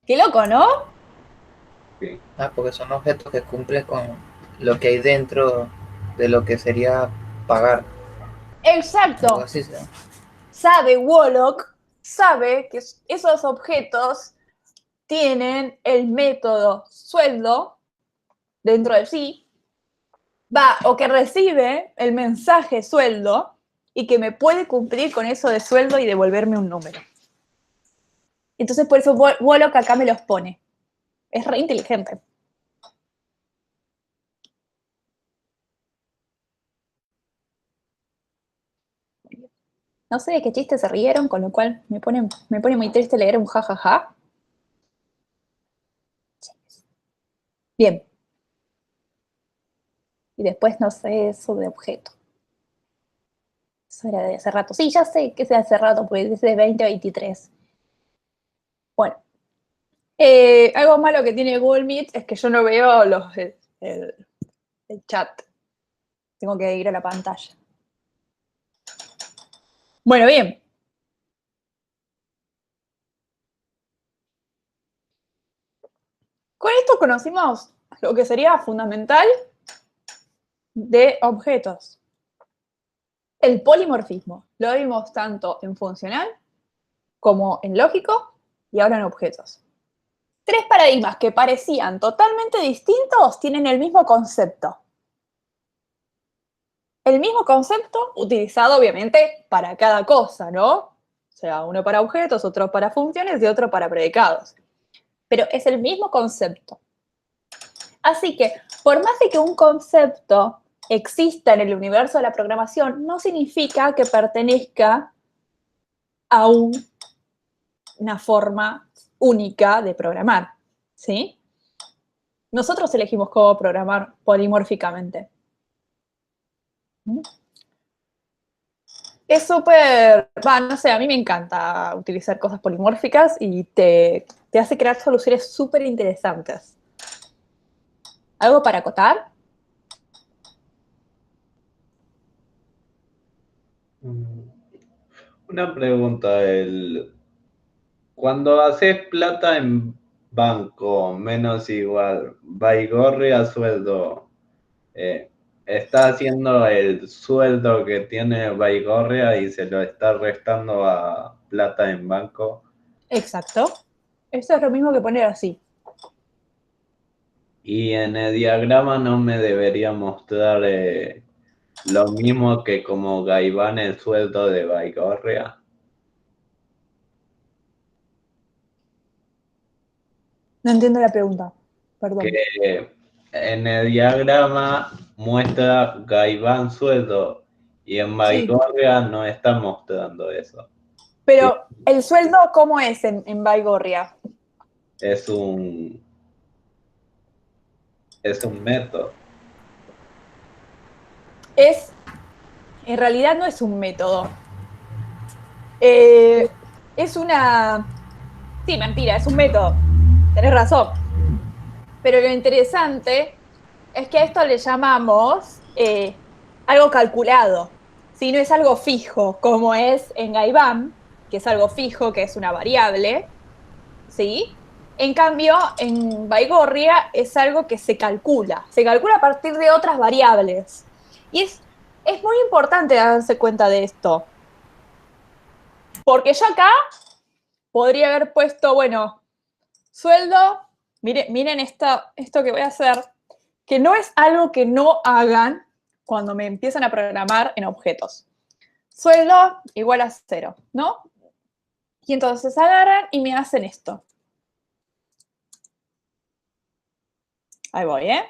¡Qué loco!, ¿no? Sí. Ah, porque son objetos que cumplen con lo que hay dentro de lo que sería pagar. Algo Exacto. así, ¿sí? Sabe Woloch, sabe que esos objetos tienen el método sueldo dentro de sí, o que recibe el mensaje sueldo y que me puede cumplir con eso de sueldo y devolverme un número. Entonces, por eso Woloch acá me los pone. Es re inteligente. No sé de qué chiste se rieron, con lo cual me pone muy triste leer un jajaja. Bien. Y después, no sé, eso de objeto. Eso era de hace rato. Sí, ya sé que es de hace rato, porque es de 2023. Bueno. Algo malo que tiene Google Meet es que yo no veo el chat. Tengo que ir a la pantalla. Bueno, bien. Con esto conocimos lo que sería fundamental de objetos. El polimorfismo. Lo vimos tanto en funcional como en lógico y ahora en objetos. 3 paradigmas que parecían totalmente distintos tienen el mismo concepto. El mismo concepto utilizado obviamente para cada cosa, ¿no? O sea, uno para objetos, otro para funciones y otro para predicados. Pero es el mismo concepto. Así que, por más de que un concepto exista en el universo de la programación, no significa que pertenezca a una forma única de programar, ¿sí? Nosotros elegimos cómo programar polimórficamente. Es súper, no sé, a mí me encanta utilizar cosas polimórficas y te hace crear soluciones súper interesantes. ¿Algo para acotar? Una pregunta, cuando haces plata en banco menos igual, Baigorria sueldo, está haciendo el sueldo que tiene Baigorria y se lo está restando a plata en banco. Exacto. Eso es lo mismo que poner así. Y en el diagrama no me debería mostrar lo mismo que como Gaiván el sueldo de Baigorria. No entiendo la pregunta. Perdón. Que en el diagrama muestra Gaiván sueldo y en Sí. Baigorria no está mostrando eso. Pero, ¿el sueldo cómo es en Baigorria? Es un método. En realidad no es un método. Es una... Sí, mentira, es un método. Tenés razón. Pero lo interesante es que a esto le llamamos algo calculado. Si no es algo fijo, como es en Gaiván, que es algo fijo, que es una variable, ¿sí? En cambio, en Baigorria es algo que se calcula a partir de otras variables. Y es muy importante darse cuenta de esto, porque yo acá podría haber puesto, bueno, sueldo, miren esto que voy a hacer, que no es algo que no hagan cuando me empiezan a programar en objetos. Sueldo igual a 0, ¿no? Y entonces agarran y me hacen esto. Ahí voy, ¿eh?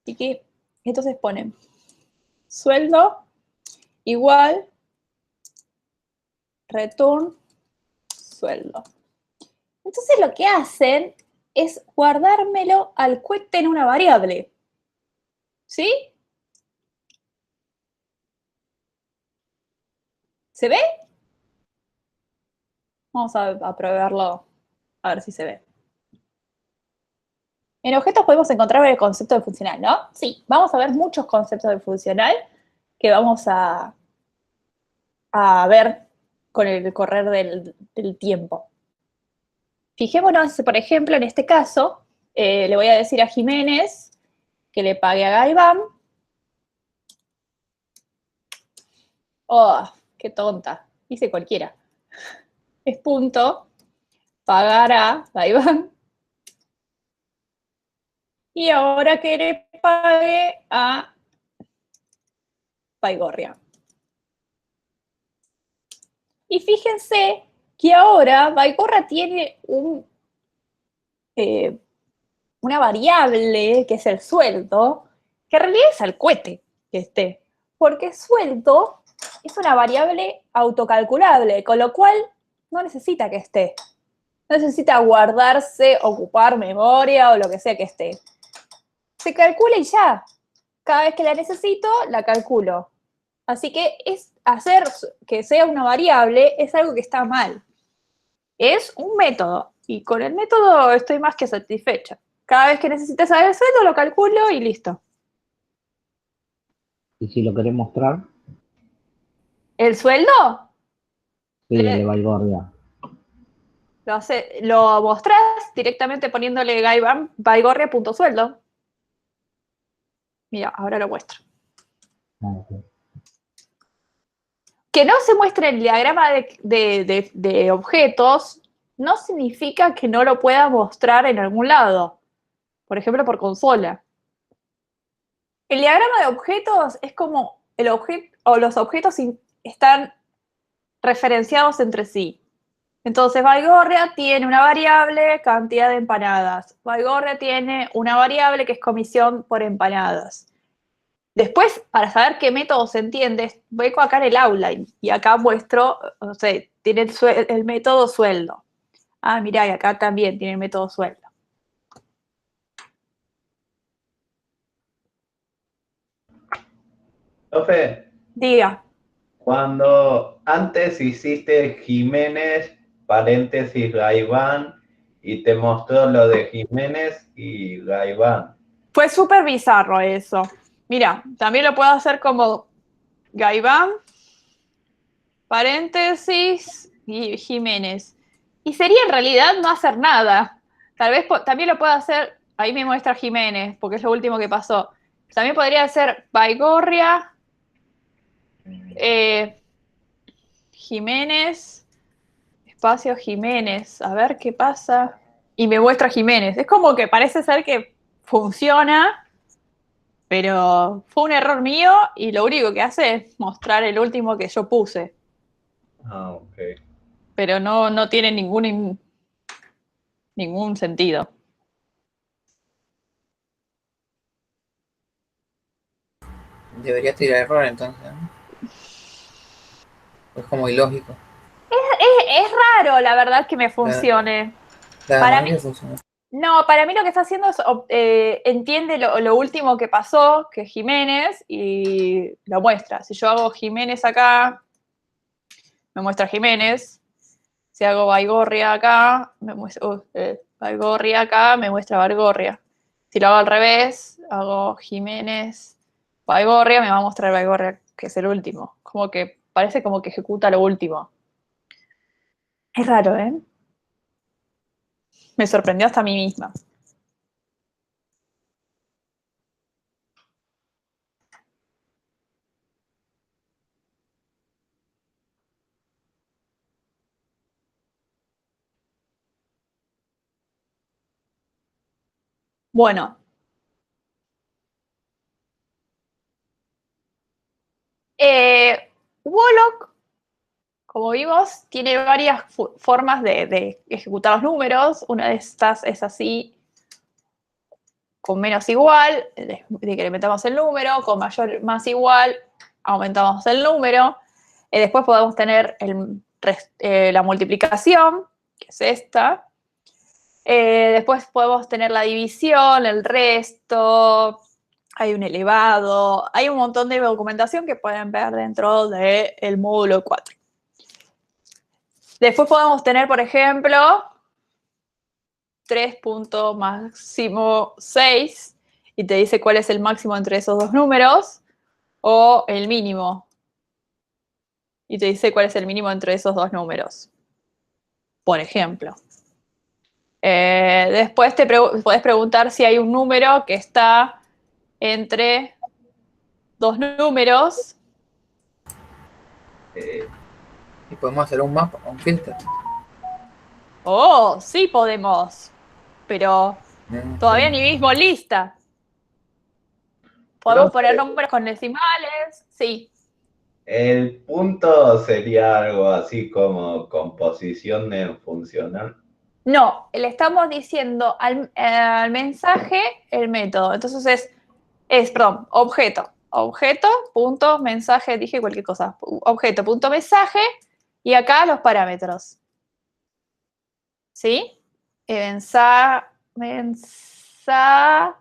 Y entonces ponen sueldo igual return sueldo. Entonces lo que hacen es guardármelo al cohete en una variable. ¿Sí? ¿Se ve? Vamos a probarlo, a ver si se ve. En objetos podemos encontrar el concepto de funcional, ¿no? Sí, vamos a ver muchos conceptos de funcional que vamos a ver con el correr del tiempo. Fijémonos, por ejemplo, en este caso, le voy a decir a Jiménez que le pague a Gaibán. Oh, qué tonta, hice cualquiera. Es punto, pagar a Gaibán. Y ahora que le pague a Baigorria. Y fíjense que ahora Baigorria tiene una variable, que es el sueldo, que en realidad es el cohete que esté, porque sueldo es una variable autocalculable, con lo cual no necesita que esté. No necesita guardarse, ocupar memoria o lo que sea que esté. Se calcula y ya. Cada vez que la necesito, la calculo. Así que hacer que sea una variable es algo que está mal. Es un método, y con el método estoy más que satisfecha. Cada vez que necesites saber el sueldo, lo calculo y listo. Y si lo querés mostrar, ¿El sueldo? sí, el de Baigorria. Lo mostrás directamente poniéndole baigorria.sueldo. Mira, ahora lo muestro. Ah, ok. Que no se muestre el diagrama de objetos no significa que no lo pueda mostrar en algún lado. Por ejemplo, por consola. El diagrama de objetos es como el objeto o los objetos están referenciados entre sí. Entonces, Baigorria tiene una variable cantidad de empanadas. Baigorria tiene una variable que es comisión por empanadas. Después, para saber qué método se entiende, voy acá en el outline y acá muestro, o sea, tiene el método sueldo. Ah, mirá, y acá también tiene el método sueldo. Profe, Diga. cuando antes hiciste Jiménez, paréntesis Gaibán, y te mostró lo de Jiménez y Gaibán. Fue súper bizarro eso. Mira, también lo puedo hacer como Gaibán, paréntesis y Jiménez. Y sería en realidad no hacer nada. Tal vez también lo puedo hacer, ahí me muestra Jiménez, porque es lo último que pasó. También podría ser Baigorria, Jiménez, espacio Jiménez. A ver qué pasa. Y me muestra Jiménez. Es como que parece ser que funciona, pero fue un error mío y lo único que hace es mostrar el último que yo puse. Ah, ok. Pero no tiene ningún sentido. Debería tirar error entonces, ¿no? Es como ilógico. Es raro, la verdad, que me funcione. Para mí, no, para mí lo que está haciendo es entiende lo último que pasó, que es Jiménez, y lo muestra. Si yo hago Jiménez acá, me muestra Jiménez. Si hago Baigorria acá, me muestra Baigorria acá, me muestra Baigorria. Si lo hago al revés, hago Jiménez, Baigorria, me va a mostrar Baigorria, que es el último. Como que parece como que ejecuta lo último. Es raro, ¿eh? Me sorprendió hasta a mí misma. Bueno. Wolock, como vimos, tiene varias formas de ejecutar los números. Una de estas es así, con menos igual, de que le metamos el número, con mayor más igual, aumentamos el número. Después podemos tener la multiplicación, que es esta. Después podemos tener la división, el resto, hay un elevado, hay un montón de documentación que pueden ver dentro del módulo 4. Después podemos tener, por ejemplo, 3.máximo6 y te dice cuál es el máximo entre esos dos números, o el mínimo y te dice cuál es el mínimo entre esos dos números, por ejemplo. Después podés preguntar si hay un número que está entre dos números. Y podemos hacer un mapa, un filtro. Oh, sí podemos, pero todavía ni mismo lista. Podemos poner números con decimales, sí. El punto sería algo así como composición en funcional. No, le estamos diciendo al mensaje el método. Entonces perdón, objeto. Objeto, punto, mensaje, dije cualquier cosa. Objeto, punto, mensaje, y acá los parámetros. ¿Sí? Mensaje.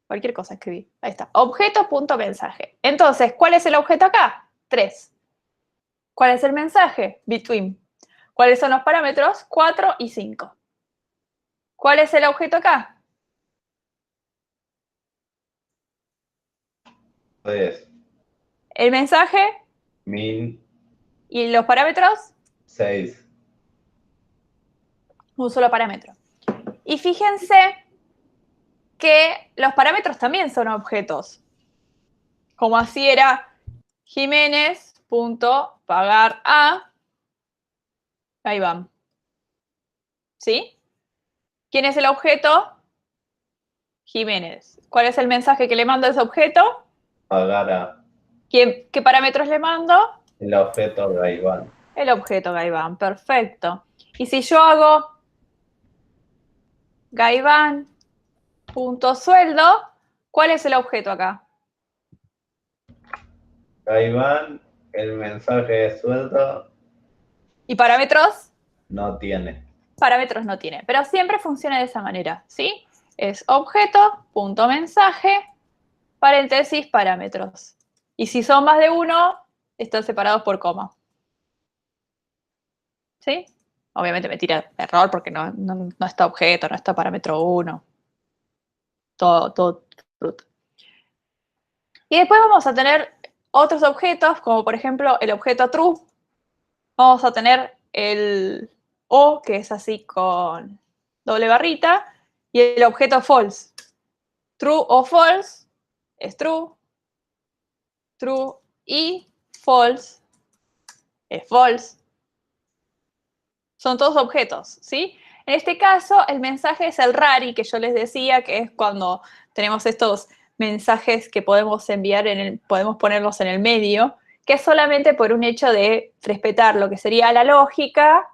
Cualquier cosa escribí. Ahí está. Objeto, punto, mensaje. Entonces, ¿cuál es el objeto acá? 3. ¿Cuál es el mensaje? Between. ¿Cuáles son los parámetros? 4 y 5. ¿Cuál es el objeto acá? Entonces, El mensaje min y los parámetros, 6. un solo parámetro. Y fíjense que los parámetros también son objetos. Como así era Jiménez.pagar a Gaibán. ¿Sí? ¿Quién es el objeto? Jiménez. ¿Cuál es el mensaje que le mando a ese objeto? Pagar a ¿Qué parámetros le mando? el objeto Gaibán. El objeto Gaibán. Perfecto. Y si yo hago Gaibán.sueldo, ¿cuál es el objeto acá? Gaibán, el mensaje de sueldo ¿Y parámetros? no tiene. Parámetros no tiene, pero siempre funciona de esa manera, ¿sí? Es objeto, punto mensaje, paréntesis, parámetros. Y si son más de uno, están separados por coma. ¿Sí? Obviamente me tira error porque no está objeto, no está parámetro 1. Todo fruto. Y después vamos a tener otros objetos, como por ejemplo el objeto true. Vamos a tener el O, que es así con doble barrita, y el objeto false. True o false es true. True y false es false. Son todos objetos, ¿sí? En este caso, el mensaje es el RARI, que yo les decía, que es cuando tenemos estos mensajes que podemos enviar, podemos ponerlos en el medio, que es solamente por un hecho de respetar lo que sería la lógica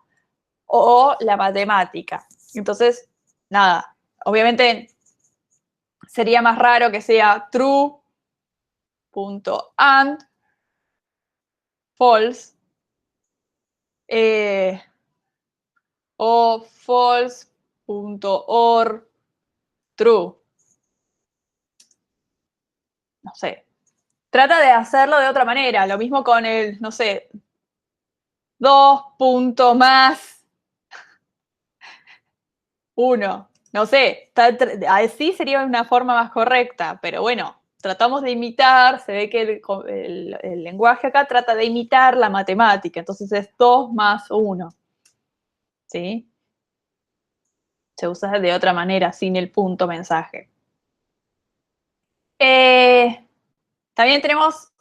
o la matemática. Entonces, nada, obviamente sería más raro que sea true.and false o false.or true. No sé. Trata de hacerlo de otra manera. Lo mismo con el, no sé, 2 punto más 1. No sé, así sería una forma más correcta, pero bueno, tratamos de imitar, se ve que el lenguaje acá trata de imitar la matemática, entonces es 2 más 1. ¿Sí? Se usa de otra manera, sin el punto mensaje. También tenemos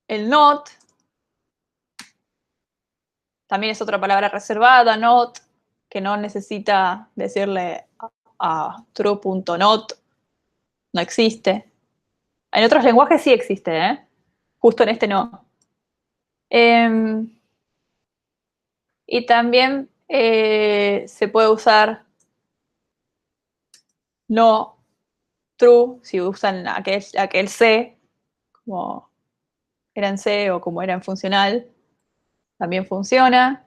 el not. También es otra palabra reservada, not, que no necesita decirle a true.not. No existe. En otros lenguajes sí existe, ¿eh? Justo en este no. Y también se puede usar no true, si usan aquel C, como era en C o como era en funcional, también funciona.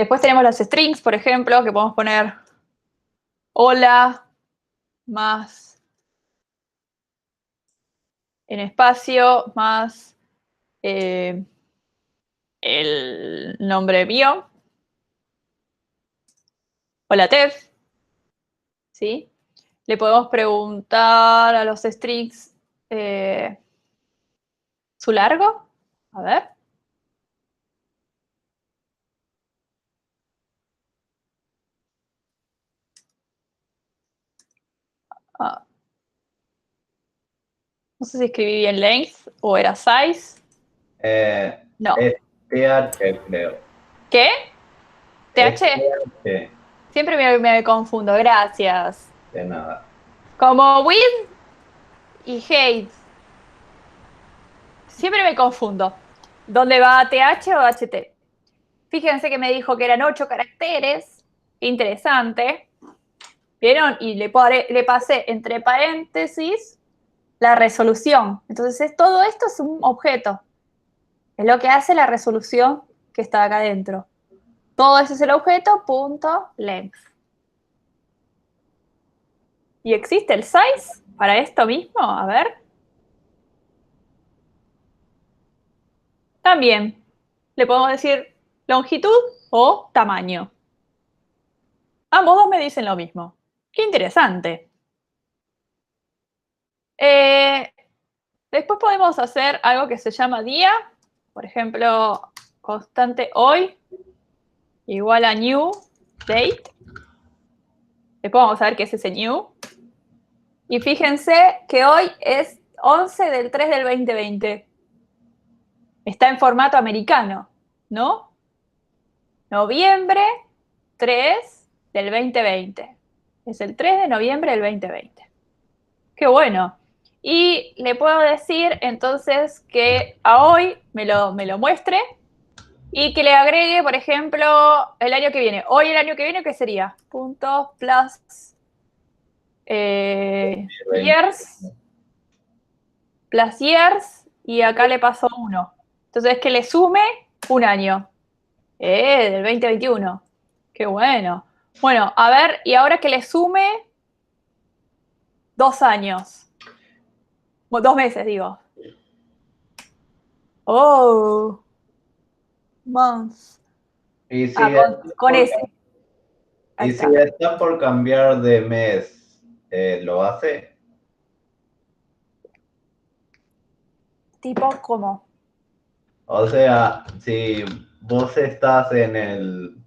Después tenemos los strings, por ejemplo, que podemos poner hola más en espacio más el nombre mío. Hola, Tef. ¿Sí? Le podemos preguntar a los strings su largo. A ver. Ah, no sé si escribí bien length o era size. No. Es TH, creo. ¿Qué? Es ¿TH? TH, Siempre me confundo. Gracias. de nada. Como with y hate. Siempre me confundo. ¿Dónde va TH o HT? Fíjense que me dijo que eran 8 caracteres. Interesante. ¿Vieron? Y le pasé entre paréntesis la resolución. Entonces, todo esto es un objeto. Es lo que hace la resolución que está acá adentro. Todo eso es el objeto, punto, length. ¿Y existe el size para esto mismo? A ver. También le podemos decir longitud o tamaño. Ambos dos me dicen lo mismo. Qué interesante. Después podemos hacer algo que se llama día. Por ejemplo, constante hoy igual a new date. Después vamos a ver qué es ese new. Y fíjense que hoy es 11 del 3 del 2020. Está en formato americano, ¿no? Noviembre 3 del 2020. Es el 3 de noviembre del 2020. Qué bueno. Y le puedo decir entonces que a hoy me lo muestre y que le agregue, por ejemplo, el año que viene. Hoy el año que viene, ¿qué sería? Punto plus years. Plus years. Y acá le paso 1. Entonces que le sume un año. Del 2021. Qué bueno. Bueno, a ver, y ahora que le sume 2 años. 2 meses, digo. Oh. Months. Y si, Con ese. Ahí y está. si está por cambiar de mes, ¿lo hace? Tipo, ¿cómo? O sea, si vos estás en el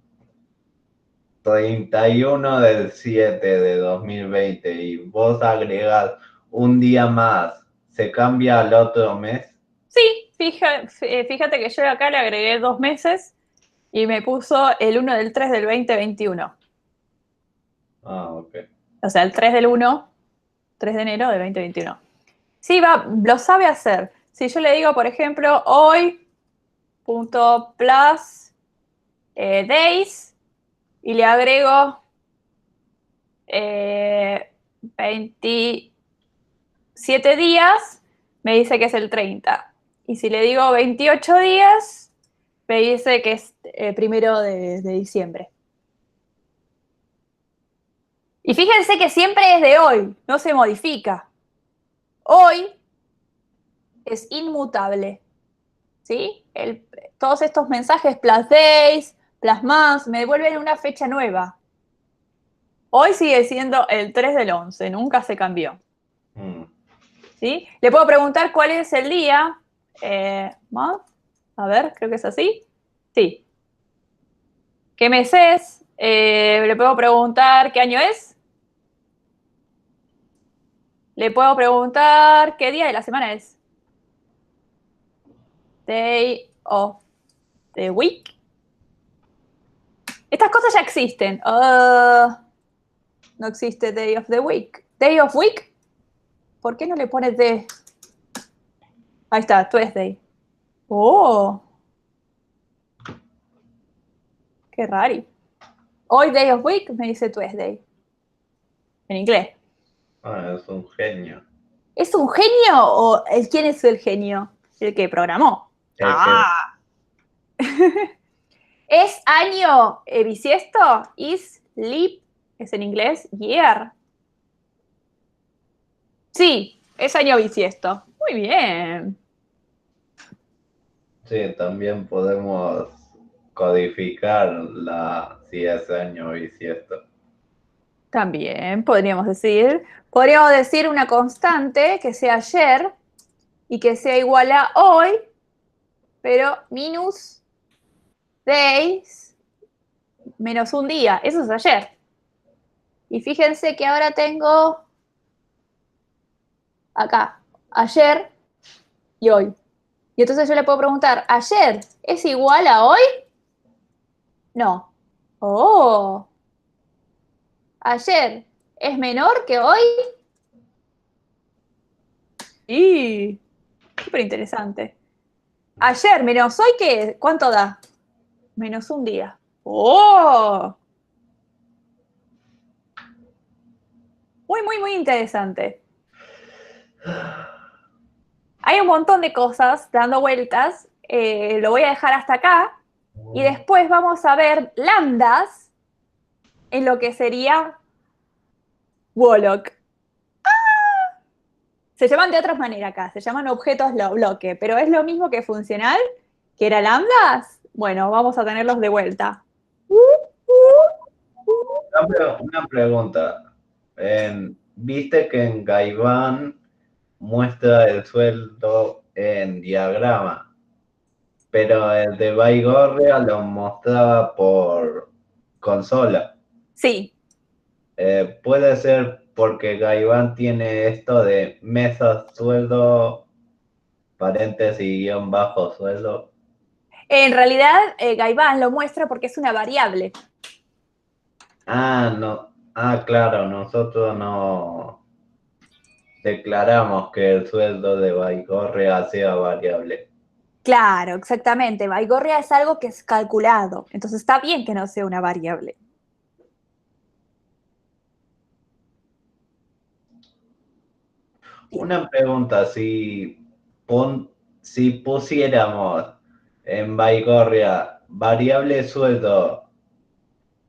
31 del 7 de 2020 y vos agregas un día más, ¿se cambia al otro mes? Sí, fíjate que yo acá le agregué 2 meses y me puso el 1 del 3 del 2021. Ah, ok. O sea, el 3 del 1, 3 de enero del 2021. Sí, lo sabe hacer. Si yo le digo, por ejemplo, hoy, punto plus days, y le agrego 27 días, me dice que es el 30. Y si le digo 28 días, me dice que es 1 de diciembre. Y fíjense que siempre es de hoy, no se modifica. Hoy es inmutable. ¿Sí? Todos estos mensajes, plus days, plus months, me devuelven una fecha nueva. Hoy sigue siendo el 3 del 11, nunca se cambió. ¿Sí? Le puedo preguntar cuál es el día. Month. A ver, creo que es así. Sí. ¿Qué mes es? Le puedo preguntar qué año es. Le puedo preguntar qué día de la semana es. Day of the week. Estas cosas ya existen. No existe day of the week. Day of week. ¿Por qué no le pones de? Ahí está, Tuesday. Oh. Qué raro. Hoy day of week me dice Tuesday. En inglés. Ah, es un genio. ¿Es un genio o quién es el genio? El que programó. El que- ¿Es año bisiesto? Is leap, es en inglés, year. Sí, es año bisiesto. Muy bien. Sí, también podemos codificar si es año bisiesto. También podríamos decir una constante que sea ayer y que sea igual a hoy, pero minus days menos un día. Eso es ayer. Y fíjense que ahora tengo acá, ayer y hoy. Y entonces yo le puedo preguntar, ¿ayer es igual a hoy? No. Oh. ¿Ayer es menor que hoy? Sí. Súper interesante. Ayer menos hoy, ¿qué? ¿Cuánto da? Menos un día. ¡Oh! Muy, muy, muy interesante. Hay un montón de cosas dando vueltas. Lo voy a dejar hasta acá. Y después vamos a ver lambdas en lo que sería Wolock. Se llaman de otras maneras acá. Se llaman objetos bloque. Pero es lo mismo que funcional, que era lambdas. Bueno, vamos a tenerlos de vuelta. Una pregunta. ¿Viste que en Gaiván muestra el sueldo en diagrama? Pero el de Baigorria lo mostraba por consola. Sí, Puede ser porque Gaiván tiene esto de mesas, sueldo, paréntesis, guión bajo, sueldo. en realidad Gaiván lo muestra porque es una variable. Ah, no. Ah, claro, nosotros no declaramos que el sueldo de Baigorria sea variable. Claro, exactamente. Baigorria es algo que es calculado. Entonces está bien que no sea una variable. Una pregunta, si pusiéramos en Baigorria variable sueldo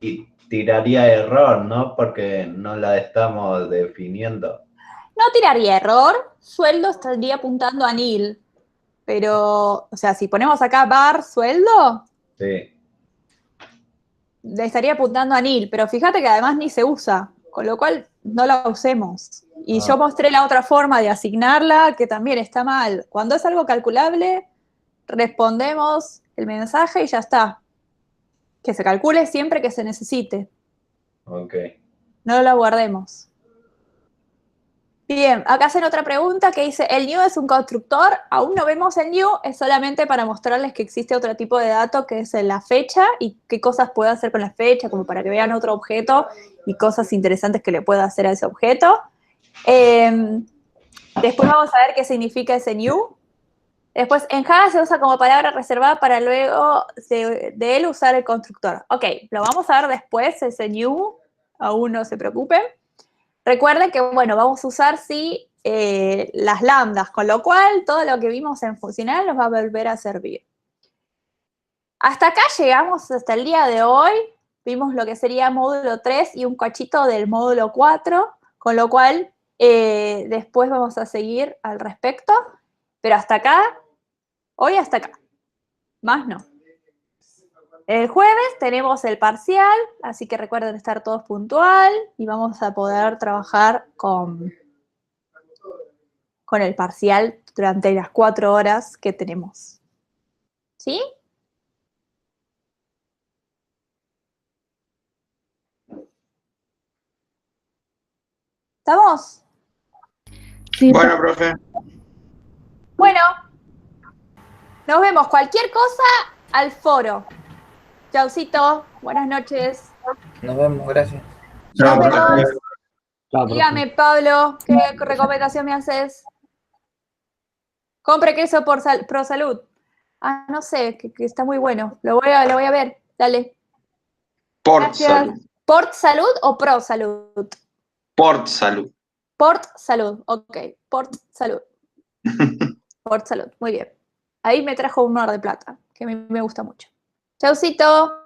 y tiraría error, ¿no? Porque no la estamos definiendo. No tiraría error. Sueldo estaría apuntando a nil. Pero, o sea, si ponemos acá bar sueldo, Sí, le estaría apuntando a nil. Pero fíjate que además ni se usa. Con lo cual no la usemos. Y yo mostré la otra forma de asignarla, que también está mal. Cuando es algo calculable, respondemos el mensaje y ya está. Que se calcule siempre que se necesite. ok. No la guardemos. Bien, acá hacen otra pregunta que dice, ¿el new es un constructor? Aún no vemos el new, es solamente para mostrarles que existe otro tipo de dato que es la fecha y qué cosas puede hacer con la fecha, como para que vean otro objeto y cosas interesantes que le pueda hacer a ese objeto. Después vamos a ver qué significa ese new. Después, en Java se usa como palabra reservada para luego de él usar el constructor. Ok, lo vamos a ver después, ese new, aún no se preocupen. Recuerden que, bueno, vamos a usar, sí, las lambdas, con lo cual todo lo que vimos en funcional nos va a volver a servir. Hasta acá llegamos, hasta el día de hoy. Vimos lo que sería módulo 3 y un cachito del módulo 4, con lo cual después vamos a seguir al respecto. Pero hasta acá, hoy hasta acá. Más no. El jueves tenemos el parcial, así que recuerden estar todos puntual y vamos a poder trabajar con el parcial durante las 4 horas que tenemos. ¿Sí? ¿Estamos? Sí, bueno, profe. Bueno, nos vemos. Cualquier cosa al foro. Chaucito, buenas noches. Nos vemos, gracias. Nos vemos. Chao, profe. Dígame, Pablo, ¿qué recomendación me haces? Compre queso por Pro Salud. Ah, no sé, que está muy bueno. Lo voy a ver. Dale. Port Salud. ¿Port Salud o Pro Salud? Port Salud. Port Salud, ok. Port Salud. Port Salud, muy bien. Ahí me trajo un Mar de Plata, que a mí me gusta mucho. Chaucito.